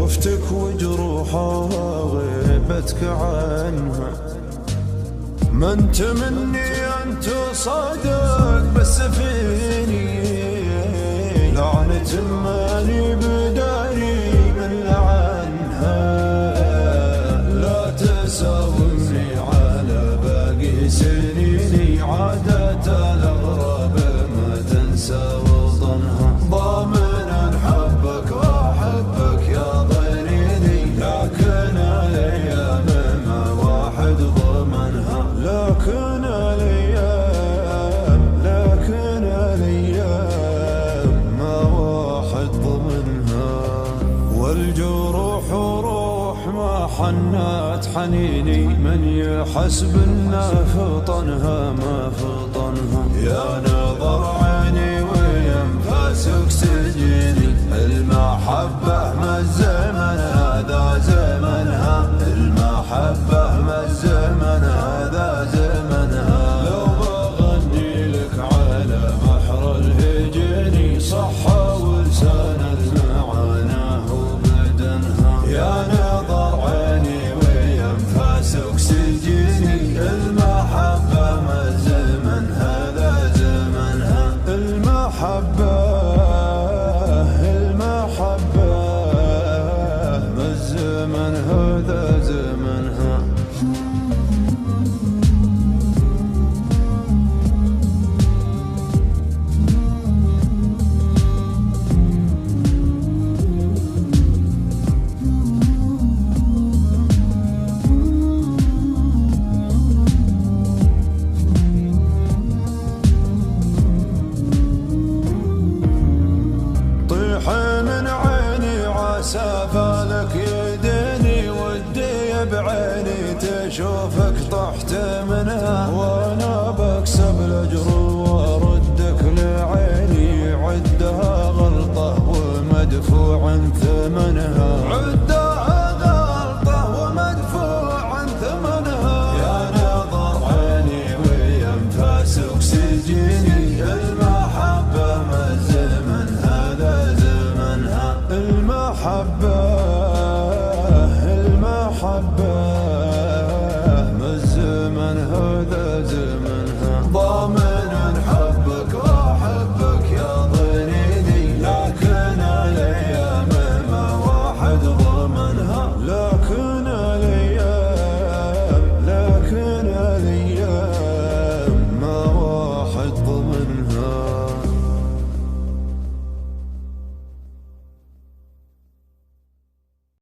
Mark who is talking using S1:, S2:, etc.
S1: شوفتك وجروحها غيبتك عنها، ما انت مني انت صادق بس فيني لعنة ماني بداري من لعنها. لا تساومني على باقي سنيني، عادة الأغراب ما تنسى وطنها. ضامن حبك وأحبك يا ضنيني، لكن الأيام ما واحد ضمنها. لكن الأيام ما واحد ضمنها. والجروح روح ما حنات حنيني، من يحسب إنه فطنها ما فطنها. يا نظر عيني وينفاسك سجيني، المحبة ما الزمن هذا زمنها. المحبة ما الزمن هذا زمنها. لو بغني لك على بحر الهجيني، صحة ولسان المعاناه وبدنها. يا نظر عيني وينفاسك سجيني، المحبة ما الزمن هذا زمنها. المحبة ما الزمن هذا زمنها. من عيني عسى بالك يديني، ودي بعيني تشوفك طحت منها. وانا بكسب الاجر واردك لعيني، عدها غلطه ومدفوع ثمنها. عدها غلطه ومدفوع ثمنها. يا نظر عيني وينفاسك سجيني، المحبه ما الزمن هذا زمنها. المحبة